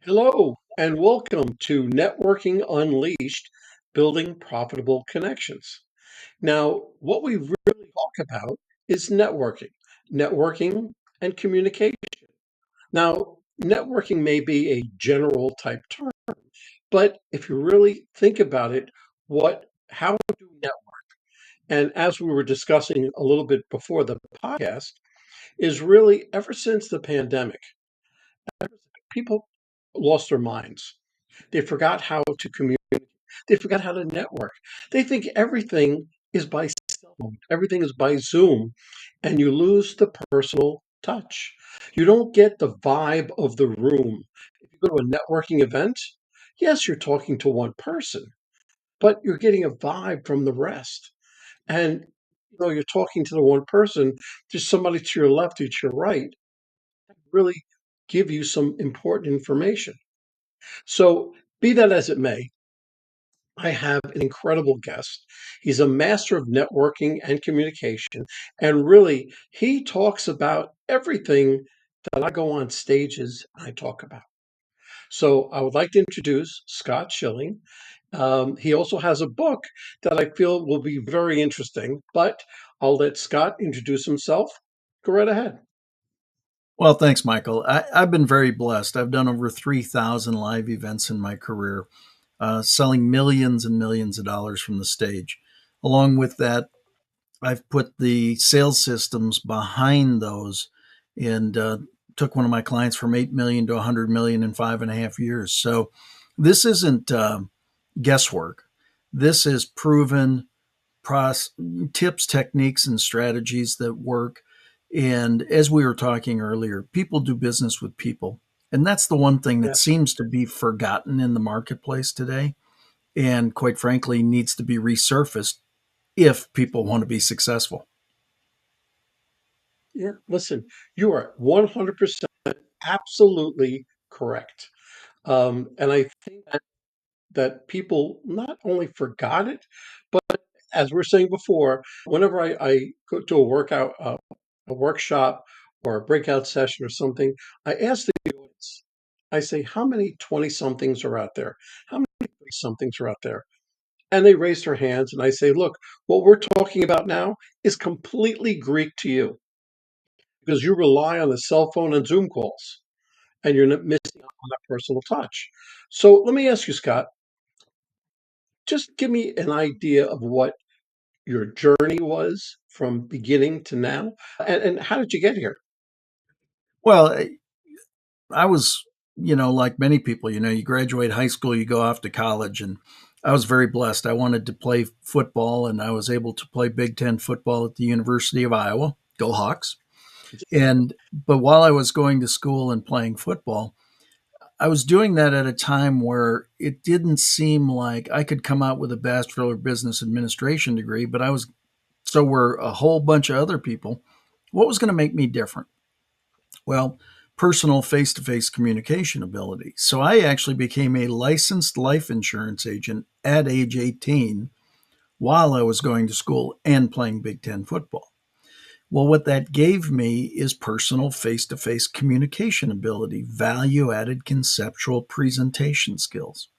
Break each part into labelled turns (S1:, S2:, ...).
S1: Hello, and welcome to Networking Unleashed Building Profitable Connections. Now, what we really talk about is networking and communication. Now, networking may be a general type term, but if you really think about it, how do we network? And as we were discussing a little bit before the podcast, is really ever since the pandemic, people lost their minds. They forgot how to communicate. They forgot how to network. They think everything is by cell phone, everything is by Zoom, and you lose the personal touch. You don't get the vibe of the room. If you go to a networking event, yes, you're talking to one person, but you're getting a vibe from the rest. And you're talking to the one person, there's somebody to your left or to your right, really give you some important information. So, be that as it may, I have an incredible guest. He's a master of networking and communication. And really, he talks about everything that I go on stages and I talk about. So, I would like to introduce Scott Shilling. He also has a book that I feel will be very interesting, but I'll let Scott introduce himself. Go right ahead.
S2: Well, thanks, Michael. I've been very blessed. I've done over 3,000 live events in my career, selling millions and millions of dollars from the stage. Along with that, I've put the sales systems behind those and took one of my clients from 8 million to 100 million in 5.5 years. So this isn't guesswork. This is proven pros- tips, techniques, and strategies that work. And as we were talking earlier, people do business with people. And that's the one thing that
S1: Yes.
S2: seems to be forgotten in the marketplace today. And quite frankly, needs to be resurfaced if people want to be successful.
S1: Yeah. Listen, you are 100% absolutely correct. And I think that people not only forgot it, but as we are saying before, whenever I go to a a workshop or a breakout session or something, I ask the audience, I say, how many 20 somethings are out there? How many 30 somethings are out there? And they raise their hands and I say, look, what we're talking about now is completely Greek to you because you rely on the cell phone and Zoom calls and you're not missing out on that personal touch. So let me ask you, Scott, just give me an idea of what your journey was from beginning to now, and how did you get here?
S2: Well, I was, like many people, you graduate high school, you go off to college, and I was very blessed. I wanted to play football, and I was able to play Big Ten football at the University of Iowa. Go Hawks. But while I was going to school and playing football, I was doing that at a time where it didn't seem like I could come out with a bachelor of business administration degree, but so were a whole bunch of other people. What was going to make me different? Well, personal face to face communication ability. So I actually became a licensed life insurance agent at age 18 while I was going to school and playing Big Ten football. Well, what that gave me is personal face to face communication ability, value added conceptual presentation skills.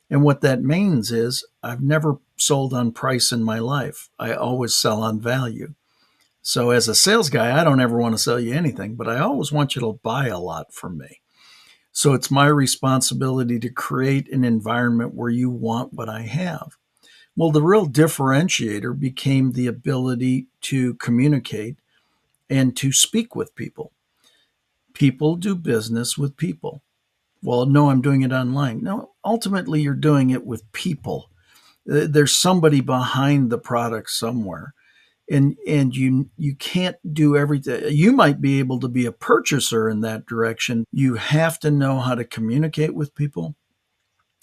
S2: And what that means is I've never sold on price in my life. I always sell on value. So as a sales guy, I don't ever want to sell you anything, but I always want you to buy a lot from me. So it's my responsibility to create an environment where you want what I have. Well, the real differentiator became the ability to communicate and to speak with people. People do business with people. Well, no, I'm doing it online. No, ultimately, you're doing it with people. There's somebody behind the product somewhere. And you can't do everything. You might be able to be a purchaser in that direction. You have to know how to communicate with people.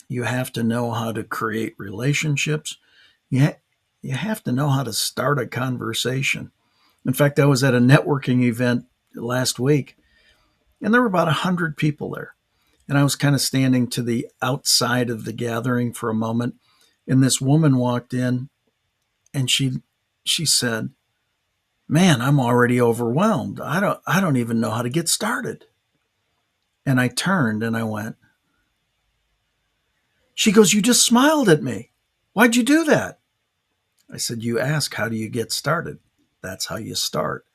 S2: You have to know how to create relationships. You have to know how to start a conversation. In fact, I was at a networking event last week, and there were about 100 people there. And I was kind of standing to the outside of the gathering for a moment, and this woman walked in, and she said, "Man, I'm already overwhelmed. I don't even know how to get started." And I turned and I went, She goes, "You just smiled at me. Why'd you do that?" I said, "You ask, how do you get started? That's how you start."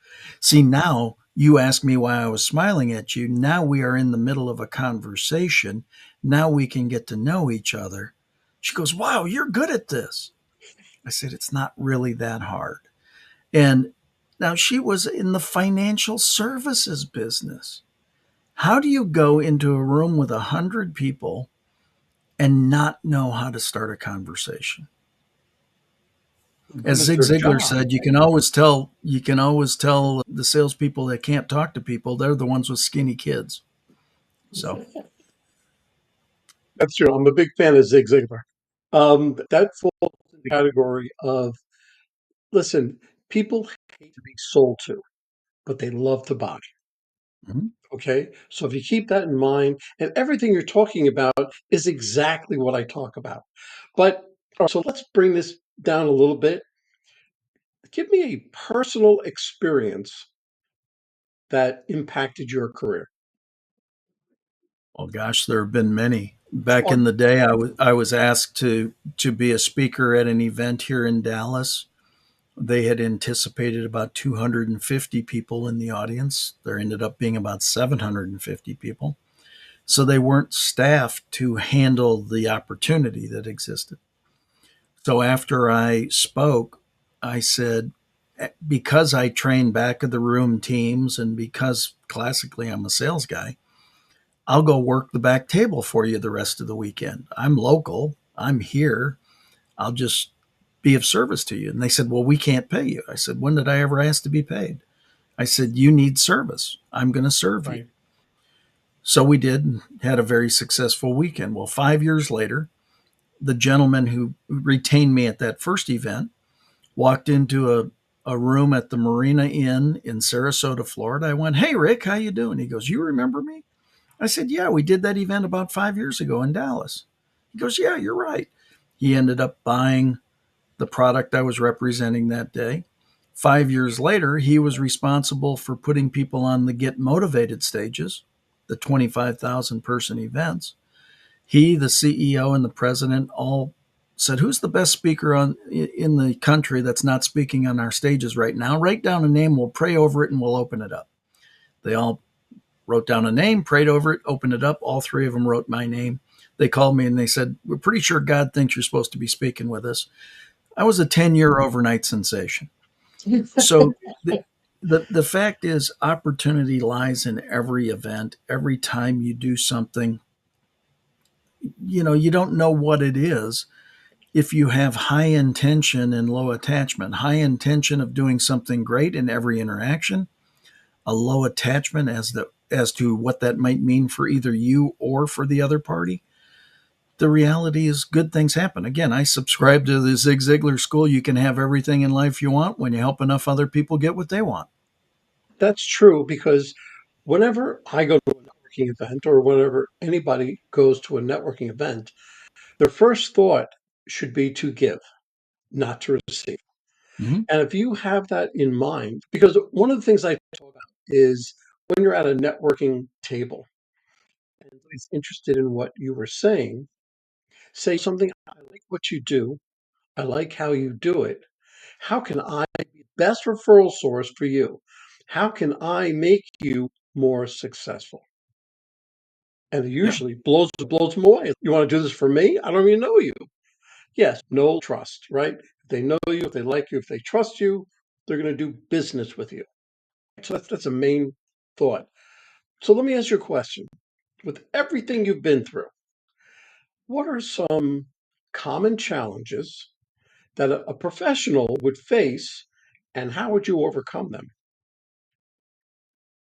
S2: See, now you ask me why I was smiling at you. Now we are in the middle of a conversation. Now we can get to know each other. She goes, "Wow, you're good at this." I said, "It's not really that hard." And now she was in the financial services business. How do you go into a room with 100 people and not know how to start a conversation? As
S1: That's
S2: Zig
S1: their
S2: Ziglar
S1: job.
S2: said, you can always tell the salespeople that can't talk to people. They're the ones with skinny kids. So,
S1: That's true. I'm a big fan of Zig Ziglar. That falls in the category of, listen, people hate to be sold to, but they love to buy.
S2: mhm.
S1: Okay. So if you keep that in mind, and everything you're talking about is exactly what I talk about. But so let's bring this down a little bit. Give me a personal experience that impacted your career.
S2: Oh gosh, there have been many. Back
S1: Sure.
S2: in the day, I was asked to be a speaker at an event here in Dallas. They had anticipated about 250 people in the audience. There ended up being about 750 people. So they weren't staffed to handle the opportunity that existed. So after I spoke, I said, because I train back of the room teams and because classically I'm a sales guy, I'll go work the back table for you the rest of the weekend. I'm local, I'm here. I'll just be of service to you. And they said, "Well, we can't pay you." I said, "When did I ever ask to be paid?" I said, "You need service. I'm going to serve you."
S1: Right.
S2: So we did and had a very successful weekend. Well, 5 years later, the gentleman who retained me at that first event walked into a room at the Marina Inn in Sarasota, Florida. I went, "Hey, Rick, how you doing?" He goes, "You remember me?" I said, "Yeah, we did that event about 5 years ago in Dallas." He goes, "Yeah, you're right." He ended up buying the product I was representing that day. 5 years later, he was responsible for putting people on the Get Motivated stages, the 25,000 person events. He, the CEO, and the president all said, "Who's the best speaker in the country that's not speaking on our stages right now? Write down a name, we'll pray over it, and we'll open it up." They all wrote down a name, prayed over it, opened it up. All three of them wrote my name. They called me and they said, "We're pretty sure God thinks you're supposed to be speaking with us." I was a 10-year overnight sensation. So the fact is, opportunity lies in every event. Every time you do something, you don't know what it is. If you have high intention and low attachment, high intention of doing something great in every interaction, a low attachment as to what that might mean for either you or for the other party, the reality is good things happen. Again, I subscribe to the Zig Ziglar school. You can have everything in life you want when you help enough other people get what they want.
S1: That's true because whenever I go to a networking event or whenever anybody goes to a networking event, their first thought should be to give, not to receive.
S2: Mm-hmm.
S1: And if you have that in mind, because one of the things I talk about is when you're at a networking table and somebody's interested in what you were saying, say something, "I like what you do. I like how you do it. How can I be the best referral source for you? How can I make you more successful?" And it
S2: Yeah.
S1: usually blows them away. "You want to do this for me? I don't even know you." Yes, no trust, right? If they know you, if they like you, if they trust you, they're going to do business with you. So that's a main thought. So let me ask you a question. With everything you've been through, what are some common challenges that a professional would face, and how would you overcome them?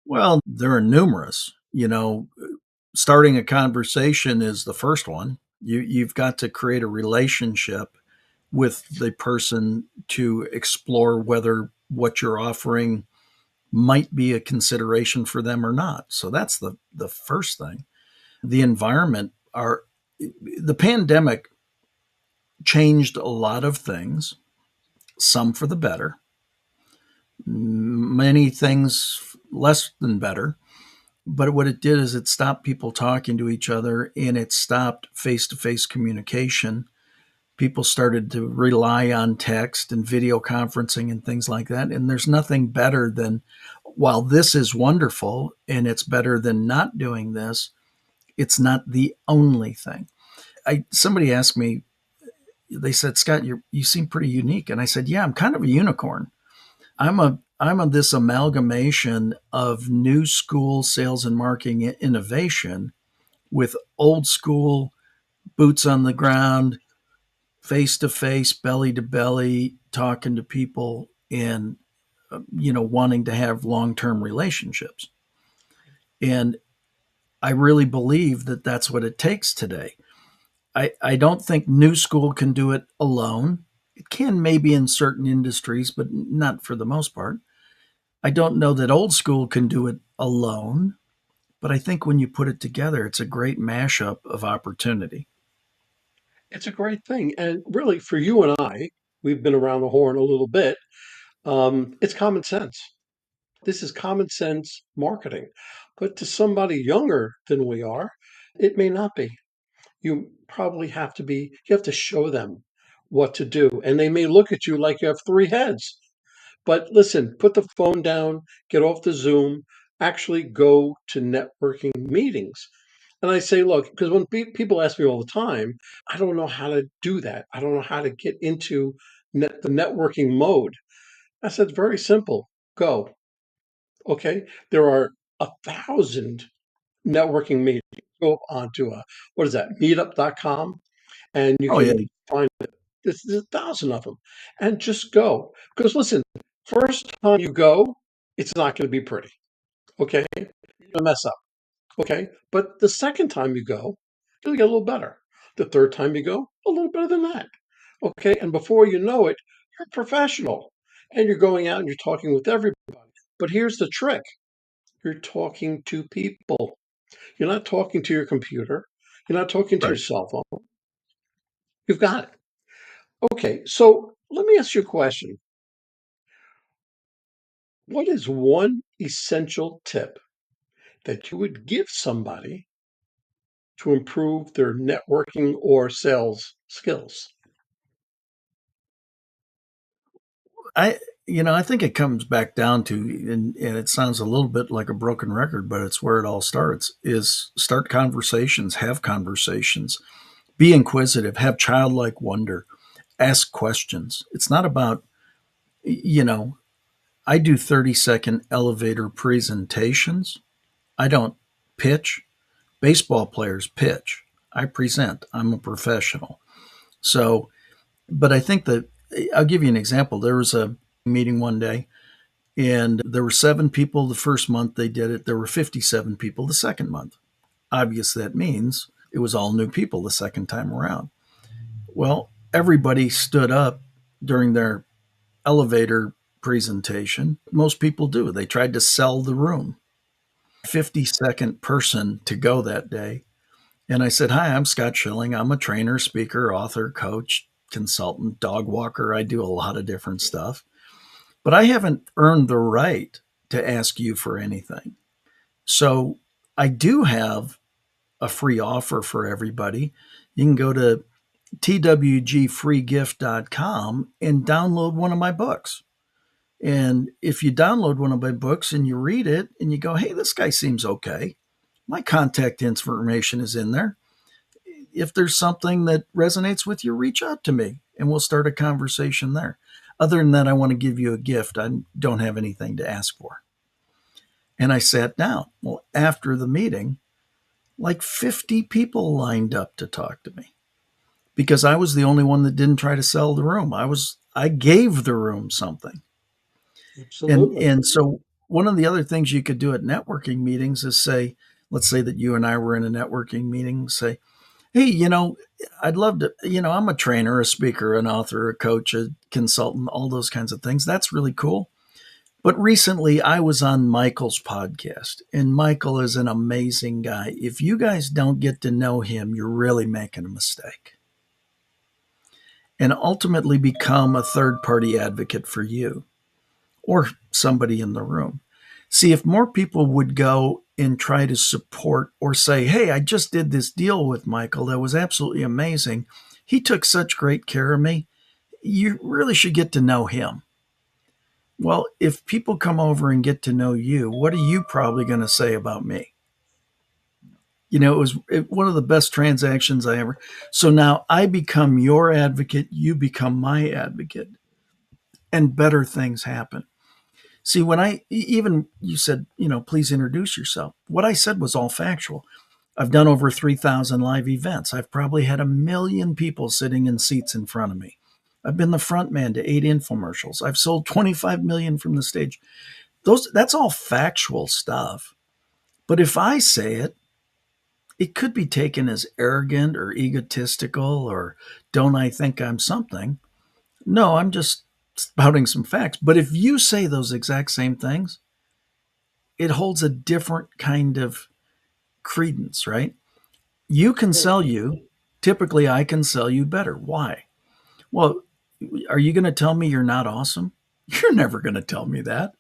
S2: Well, there are numerous. Starting a conversation is the first one. You've got to create a relationship with the person to explore whether what you're offering might be a consideration for them or not. So that's the first thing. The environment are the pandemic changed a lot of things, some for the better, many things less than better. but what it did is it stopped people talking to each other and it stopped face to face communication. People started to rely on text and video conferencing and things like that. And there's nothing better than, while this is wonderful and it's better than not doing this, it's not the only thing. Somebody asked me, they said, Scott, you seem pretty unique. And I said, yeah, I'm kind of a unicorn. I'm this amalgamation of new school sales and marketing innovation with old school boots on the ground, face to face, belly to belly, talking to people and wanting to have long-term relationships. And I really believe that that's what it takes today. I don't think new school can do it alone. It can maybe in certain industries, but not for the most part. I don't know that old school can do it alone, but I think when you put it together, it's a great mashup of opportunity.
S1: It's a great thing. And really, for you and I, we've been around the horn a little bit. It's common sense. This is common sense marketing. But to somebody younger than we are, it may not be. You have to show them what to do. And they may look at you like you have three heads. But listen, put the phone down, get off the Zoom, actually go to networking meetings. And I say, look, because when people ask me all the time, I don't know how to do that. I don't know how to get into the networking mode. I said, very simple. Go. Okay. There are 1,000 networking meetings. Go onto what is that, meetup.com, and you
S2: Oh yeah,
S1: can find it. There's 1,000 of them. And just go. Because listen, first time you go, it's not going to be pretty. Okay. You're going to mess up. Okay. But the second time you go, you'll get a little better. The third time you go, a little better than that. Okay. And before you know it, you're a professional and you're going out and you're talking with everybody. But here's the trick, you're talking to people. You're not talking to your computer. You're not talking to your
S2: right.
S1: cell phone. You've got it. Okay. So let me ask you a question. What is one essential tip that you would give somebody to improve their networking or sales skills?
S2: I think it comes back down to, and it sounds a little bit like a broken record, but it's where it all starts. Is start conversations, have conversations, be inquisitive, have childlike wonder, ask questions. It's not about, you know, I do 30-second elevator presentations. I don't pitch. Baseball players pitch. I present. I'm a professional. So, but I think that I'll give you an example. There was a meeting one day, and there were 7 people the first month they did it. There were 57 people the second month. Obviously, that means it was all new people the second time around. Well, everybody stood up during their elevator presentation. Most people do. They tried to sell the room. 52nd person to go that day. And I said, hi, I'm Scott Shilling. I'm a trainer, speaker, author, coach, consultant, dog walker. I do a lot of different stuff. But I haven't earned the right to ask you for anything. So I do have a free offer for everybody. You can go to twgfreegift.com and download one of my books. And if you download one of my books and you read it and you go, hey, this guy seems okay, my contact information is in there. If there's something that resonates with you, reach out to me and we'll start a conversation there. Other than that, I want to give you a gift. I don't have anything to ask for. And I sat down. Well, after the meeting, like 50 people lined up to talk to me because I was the only one that didn't try to sell the room. I gave the room something.
S1: Absolutely.
S2: And so one of the other things you could do at networking meetings is say, let's say that you and I were in a networking meeting, say, hey, I'd love to, I'm a trainer, a speaker, an author, a coach, a consultant, all those kinds of things. That's really cool. But recently I was on Michael's podcast, and Michael is an amazing guy. If you guys don't get to know him, you're really making a mistake. And ultimately become a third party advocate for you or somebody in the room. See, if more people would go and try to support or say, hey, I just did this deal with Michael that was absolutely amazing. He took such great care of me. You really should get to know him. Well, if people come over and get to know you, what are you probably going to say about me? It was one of the best transactions I ever. So now I become your advocate, you become my advocate, and better things happen. See, when even you said, please introduce yourself. What I said was all factual. I've done over 3,000 live events. I've probably had 1 million people sitting in seats in front of me. I've been the front man to 8 infomercials. I've sold 25 million from the stage. That's all factual stuff. But if I say it, it could be taken as arrogant or egotistical or don't I think I'm something? No, I'm just spouting some facts. But if you say those exact same things, it holds a different kind of credence, right? You can sell you. Typically, I can sell you better. Why? Well, are you going to tell me you're not awesome? You're never going to tell me that.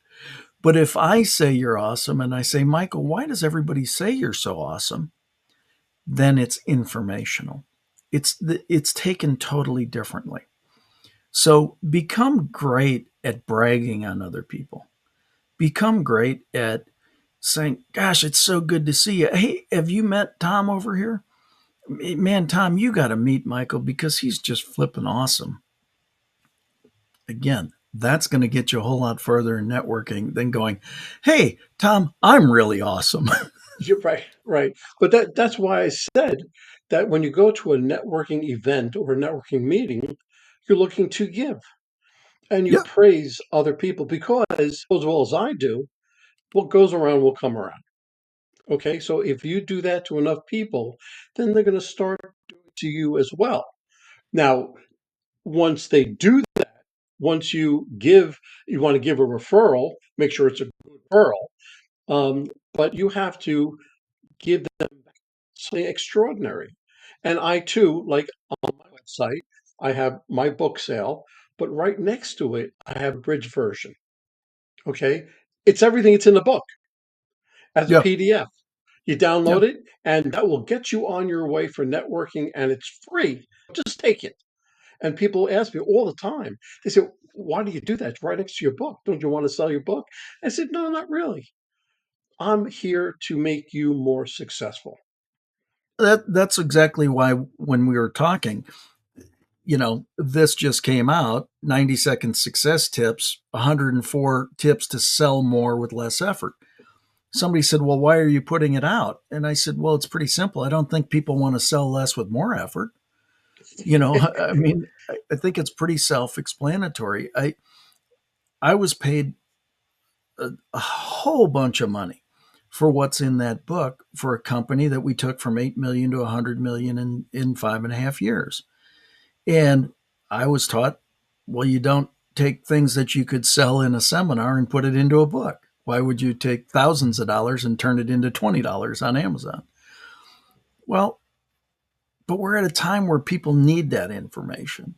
S2: But if I say you're awesome and I say, Michael, why does everybody say you're so awesome? Then it's informational. It's taken totally differently. So become great at bragging on other people. Become great at saying, "Gosh, it's so good to see you. Hey, have you met Tom over here? Man, Tom, you got to meet Michael because he's just flipping awesome." Again, that's going to get you a whole lot further in networking than going, "Hey, Tom, I'm really awesome."
S1: You're right, right. But that's why I said that when you go to a networking event or a networking meeting, you're looking to give and you
S2: Yeah,
S1: praise other people because, as well as I do, what goes around will come around. Okay, so if you do that to enough people, then they're going to start doing it to you as well. Now, once they do that, once you want to give a referral, make sure it's a good referral, but you have to give them something extraordinary. And I too, like on my website, I have my book sale, but right next to it, I have a bridge version. Okay, it's everything that's in the book as a
S2: yeah,
S1: PDF. You
S2: yeah.
S1: download it, and that will get you on your way for networking, and it's free. Just take it. And people ask me all the time, they say, why do you do that? It's right next to your book. Don't you want to sell your book? I said, no, not really. I'm here to make you more successful.
S2: That's exactly why when we were talking, this just came out 90-second success tips, 104 tips to sell more with less effort. Somebody said, well, why are you putting it out? And I said, well, it's pretty simple. I don't think people want to sell less with more effort. I mean, I think it's pretty self explanatory. I was paid a whole bunch of money for what's in that book for a company that we took from 8 million to 100 million in 5.5 years. And I was taught, well, you don't take things that you could sell in a seminar and put it into a book. Why would you take thousands of dollars and turn it into $20 on Amazon? Well, but we're at a time where people need that information.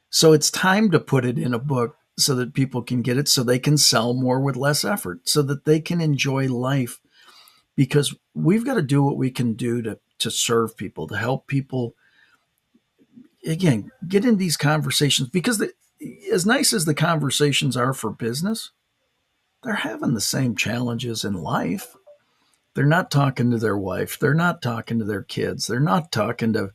S2: So it's time to put it in a book so that people can get it, so they can sell more with less effort, so that they can enjoy life. Because we've got to do what we can do to serve people, to help people, again, get in these conversations. Because as nice as the conversations are for business, they're having the same challenges in life. They're not talking to their wife. They're not talking to their kids. They're not talking to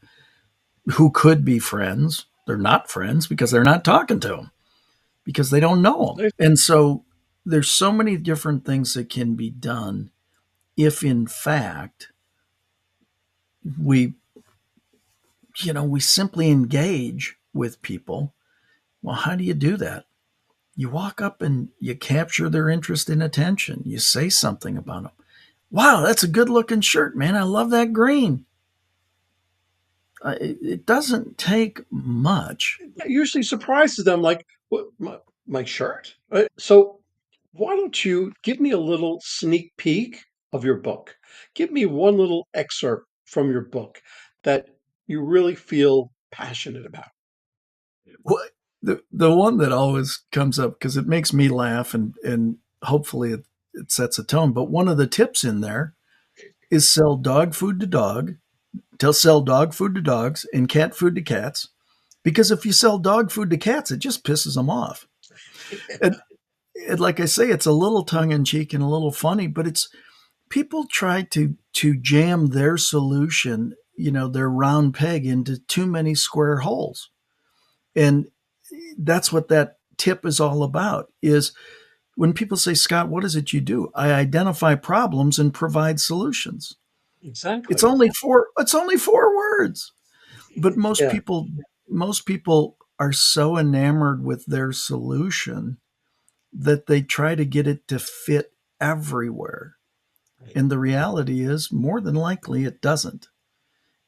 S2: who could be friends. They're not friends because they're not talking to them because they don't know them. And so there's so many different things that can be done if in fact we we simply engage with people. Well, how do you do that? You walk up and you capture their interest and attention. You say something about them. Wow, that's a good looking shirt, man. I love that green. It doesn't take much.
S1: It usually surprises them, like, what, my shirt? So why don't you give me a little sneak peek of your book? Give me one little excerpt from your book that you really feel passionate about.
S2: What the one that always comes up because it makes me laugh and hopefully it sets a tone. But one of the tips in there is sell dog food to dog, to sell dog food to dogs and cat food to cats. Because if you sell dog food to cats, it just pisses them off. And, and like I say, it's a little tongue in cheek and a little funny, but it's people try to jam their solution, their round peg into too many square holes. And that's what that tip is all about is when people say, Scott, what is it you do? I identify problems and provide solutions. It's
S1: Exactly.
S2: only four words. But
S1: Yeah.
S2: most people are so enamored with their solution that they try to get it to fit everywhere. And the reality is more than likely it doesn't.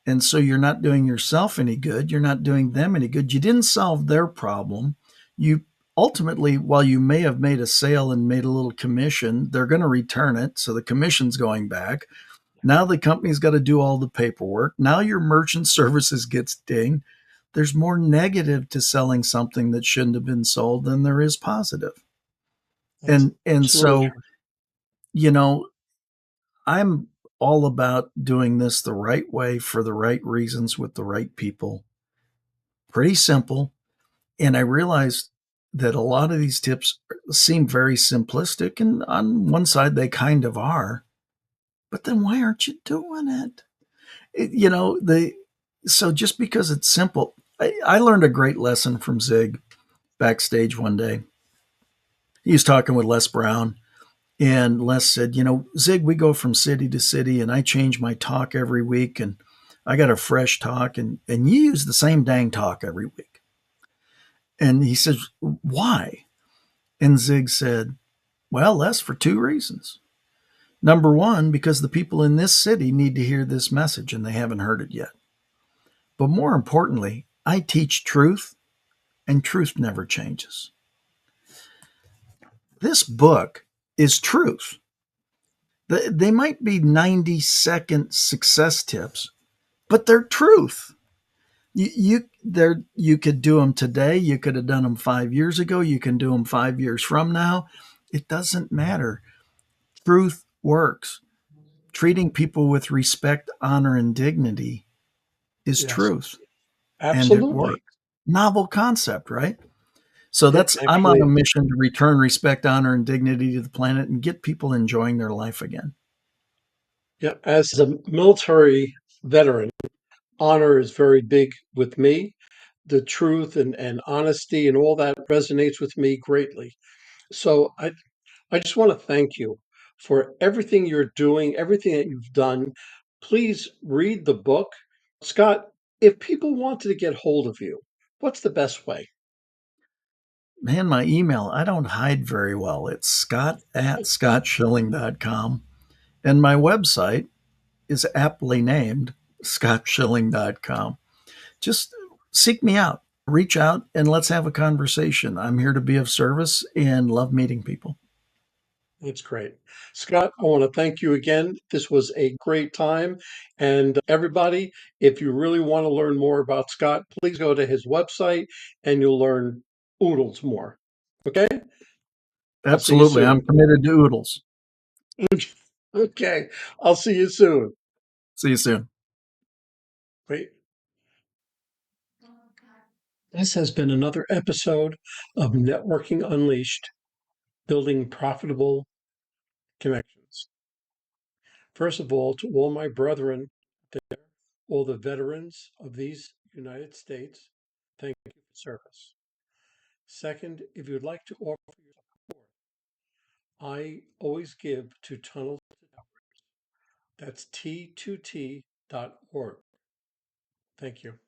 S2: And so you're not doing yourself any good. You're not doing them any good. You didn't solve their problem. You ultimately, while you may have made a sale and made a little commission, they're going to return it. So the commission's going back. Now the company's got to do all the paperwork. Now your merchant services gets dinged. There's more negative to selling something that shouldn't have been sold than there is positive.
S1: That's
S2: And
S1: absolutely
S2: so,
S1: true.
S2: you know, I'm all about doing this the right way for the right reasons with the right people. Pretty simple. And I realized that a lot of these tips seem very simplistic, and on one side they kind of are. But then why aren't you doing it? The so just because it's simple, I learned a great lesson from Zig backstage one day. He was talking with Les Brown, and Les said, Zig, we go from city to city, and I change my talk every week, and I got a fresh talk, and you use the same dang talk every week. And he says, why? And Zig said, well, Les, for two reasons. Number one, because the people in this city need to hear this message and they haven't heard it yet. But more importantly, I teach truth, and truth never changes. This book is truth. They might be 90-second success tips, but they're truth. You could do them today. You could have done them 5 years ago. You can do them 5 years from now. It doesn't matter. Truth works. Treating people with respect, honor, and dignity is
S1: Yes.
S2: truth, and it
S1: Absolutely.
S2: works. Novel concept, right? So
S1: It
S2: I'm on
S1: actually,
S2: a mission to return respect, honor, and dignity to the planet and get people enjoying their life again.
S1: yeah, as a military veteran, honor is very big with me. The truth and honesty and all that resonates with me greatly. So I just want to thank you for everything you're doing, everything that you've done. Please read the book. Scott, if people wanted to get hold of you, what's the best way?
S2: Man, my email, I don't hide very well. It's scott@scottshilling.com. And my website is aptly named scottshilling.com. Just seek me out, reach out, and let's have a conversation. I'm here to be of service and love meeting people.
S1: That's great. Scott, I want to thank you again. This was a great time. And everybody, if you really want to learn more about Scott, please go to his website and you'll learn oodles more. Okay? I'll see you
S2: Absolutely. I'm
S1: soon.
S2: committed to oodles.
S1: Okay. I'll see you soon.
S2: See you soon.
S1: Wait. This has been another episode of Networking Unleashed, building profitable connections. First of all, to all my brethren there, all the veterans of these United States, thank you for service. Second, if you'd like to offer your support, I always give to Tunnels to Towers. That's T2T.org. Thank you.